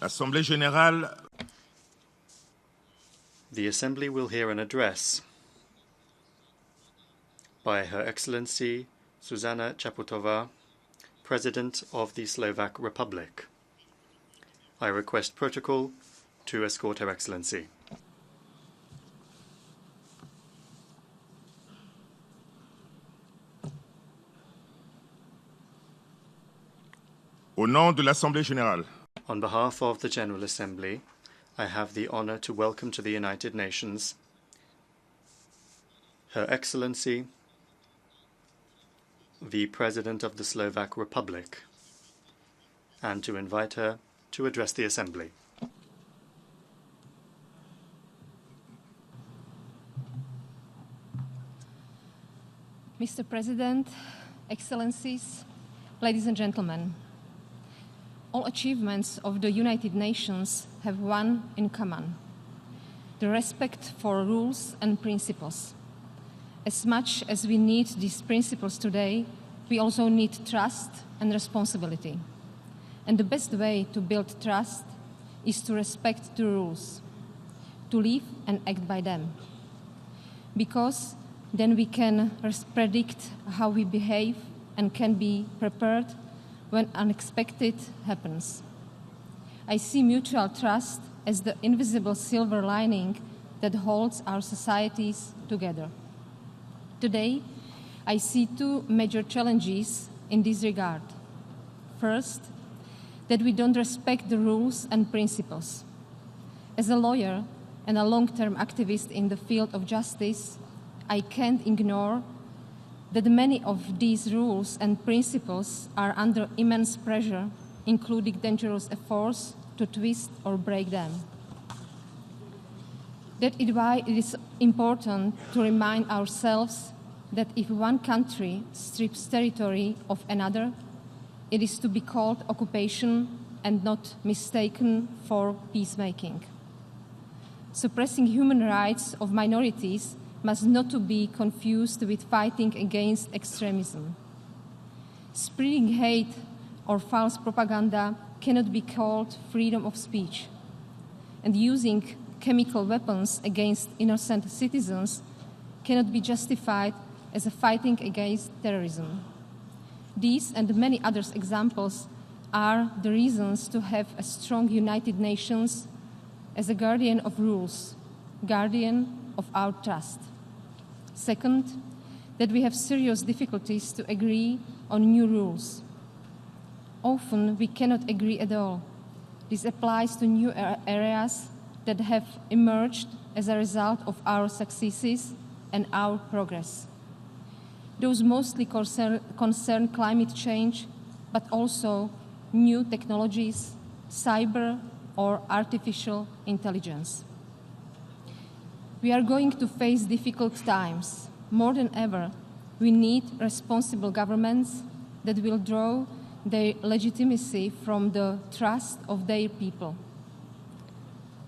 L'Assemblée générale. The Assembly will hear an address by Her Excellency Zuzana Caputová, President of the Slovak Republic. I request protocol to escort Her Excellency. Au nom de l'Assemblée générale. On behalf of the General Assembly, I have the honor to welcome to the United Nations Her Excellency, the President of the Slovak Republic, and to invite her to address the Assembly. Mr. President, Excellencies, ladies and gentlemen, all achievements of the United Nations have one in common: the respect for rules and principles. As much as we need these principles today, we also need trust and responsibility. And the best way to build trust is to respect the rules, to live and act by them. Because then we can predict how we behave and can be prepared when unexpected happens. I see mutual trust as the invisible silver lining that holds our societies together. Today, I see two major challenges in this regard. First, that we don't respect the rules and principles. As a lawyer and a long-term activist in the field of justice, I can't ignore that many of these rules and principles are under immense pressure, including dangerous efforts to twist or break them. That is why it is important to remind ourselves that if one country strips territory of another, it is to be called occupation and not mistaken for peacemaking. Suppressing human rights of minorities must not to be confused with fighting against extremism. Spreading hate or false propaganda cannot be called freedom of speech, and using chemical weapons against innocent citizens cannot be justified as a fighting against terrorism. These and many other examples are the reasons to have a strong United Nations as a guardian of rules, guardian of our trust. Second, that we have serious difficulties to agree on new rules. Often we cannot agree at all. This applies to new areas that have emerged as a result of our successes and our progress. Those mostly concern climate change, but also new technologies, cyber or artificial intelligence. We are going to face difficult times. More than ever, we need responsible governments that will draw their legitimacy from the trust of their people,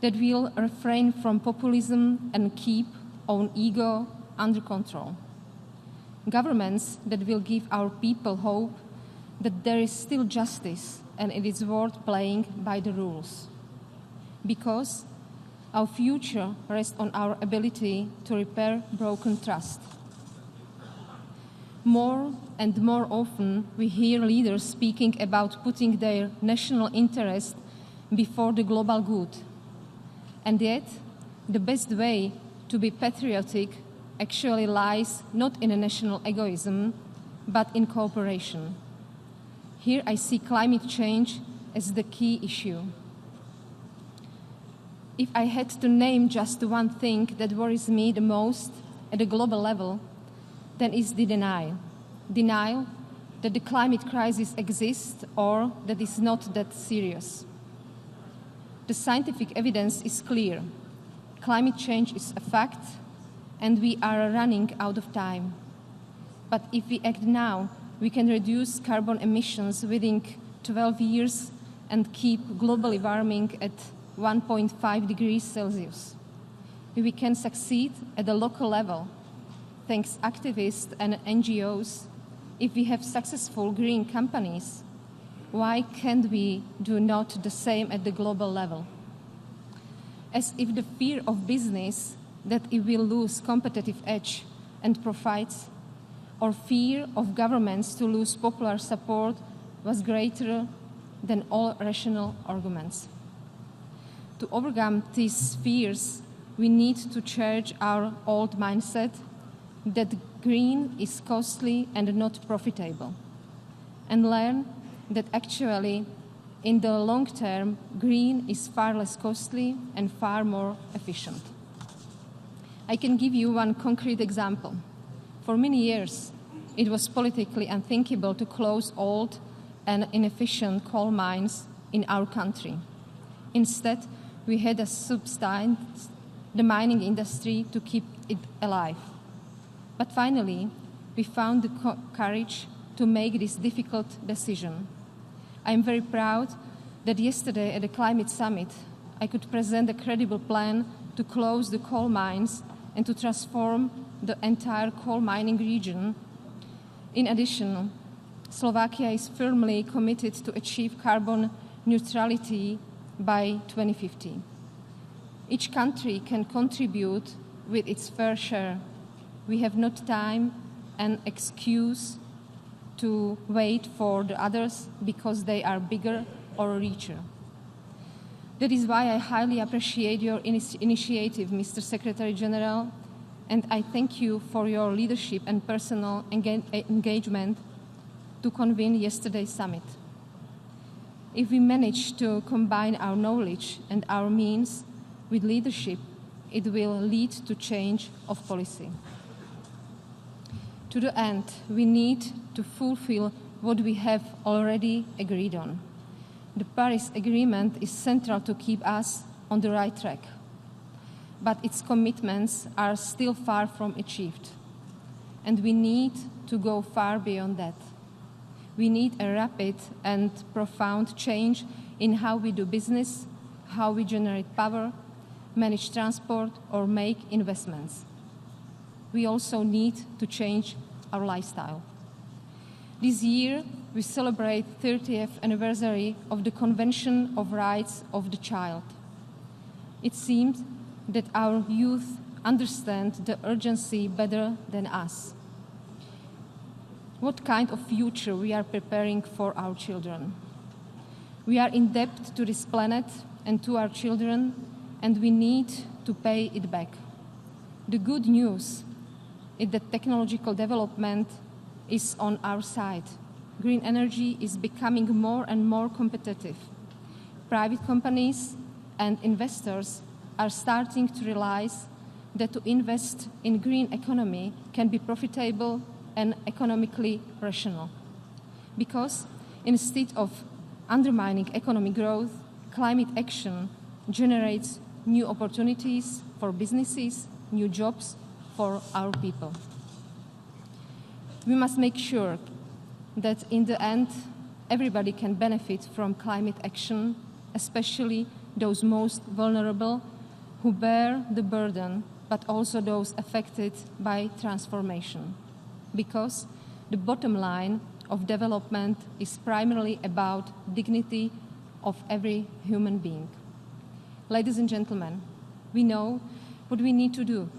that will refrain from populism and keep own ego under control. Governments that will give our people hope that there is still justice and it is worth playing by the rules. Because our future rests on our ability to repair broken trust. More and more often, we hear leaders speaking about putting their national interest before the global good. And yet, the best way to be patriotic actually lies not in a national egoism, but in cooperation. Here I see climate change as the key issue. If I had to name just one thing that worries me the most at a global level, then it's the denial. Denial that the climate crisis exists or that it's not that serious. The scientific evidence is clear. Climate change is a fact, and we are running out of time. But if we act now, we can reduce carbon emissions within 12 years and keep global warming at 1.5 degrees Celsius. We can succeed at the local level, thanks activists and NGOs, if we have successful green companies, why can't we do not the same at the global level? As if the fear of business that it will lose competitive edge and profits, or fear of governments to lose popular support was greater than all rational arguments. To overcome these fears, we need to change our old mindset that green is costly and not profitable, and learn that actually, in the long term, green is far less costly and far more efficient. I can give you one concrete example. For many years, it was politically unthinkable to close old and inefficient coal mines in our country. Instead, we had to substitute the mining industry to keep it alive. But finally, we found the courage to make this difficult decision. I am very proud that yesterday at the Climate Summit, I could present a credible plan to close the coal mines and to transform the entire coal mining region. In addition, Slovakia is firmly committed to achieve carbon neutrality by 2050. Each country can contribute with its fair share. We have not time and excuse to wait for the others because they are bigger or richer. That is why I highly appreciate your initiative, Mr. Secretary General, and I thank you for your leadership and personal engagement to convene yesterday's summit. If we manage to combine our knowledge and our means with leadership, it will lead to change of policy. To the end, we need to fulfill what we have already agreed on. The Paris Agreement is central to keep us on the right track, but its commitments are still far from achieved, and we need to go far beyond that. We need a rapid and profound change in how we do business, how we generate power, manage transport, or make investments. We also need to change our lifestyle. This year, we celebrate 30th anniversary of the Convention of Rights of the Child. It seems that our youth understand the urgency better than us. What kind of future we are preparing for our children? We are in debt to this planet and to our children, and we need to pay it back. The good news is that technological development is on our side. Green energy is becoming more and more competitive. Private companies and investors are starting to realize that to invest in green economy can be profitable and economically rational. Because instead of undermining economic growth, climate action generates new opportunities for businesses, new jobs for our people. We must make sure that in the end, everybody can benefit from climate action, especially those most vulnerable who bear the burden, but also those affected by transformation. Because the bottom line of development is primarily about dignity of every human being. Ladies and gentlemen, we know what we need to do.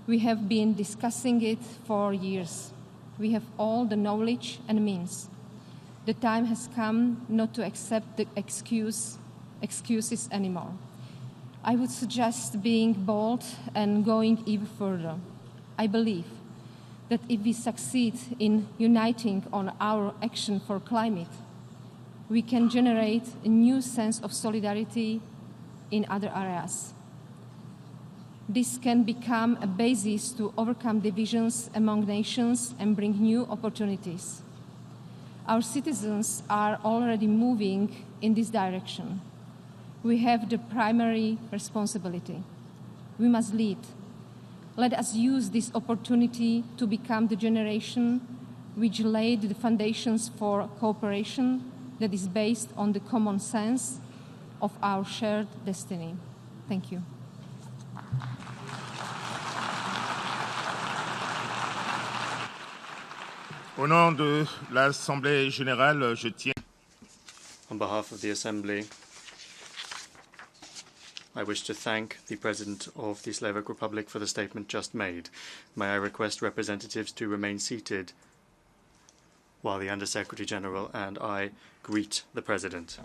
We have been discussing it for years. We have all the knowledge and means. The time has come not to accept the excuses anymore. I would suggest being bold and going even further. I believe that if we succeed in uniting on our action for climate, we can generate a new sense of solidarity in other areas. This can become a basis to overcome divisions among nations and bring new opportunities. Our citizens are already moving in this direction. We have the primary responsibility. We must lead. Let us use this opportunity to become the generation which laid the foundations for cooperation that is based on the common sense of our shared destiny. Thank you. Au nom de l'Assemblée générale, je tiens On behalf of the Assembly, I wish to thank the President of the Slovak Republic for the statement just made. May I request representatives to remain seated while the Under-Secretary General and I greet the President.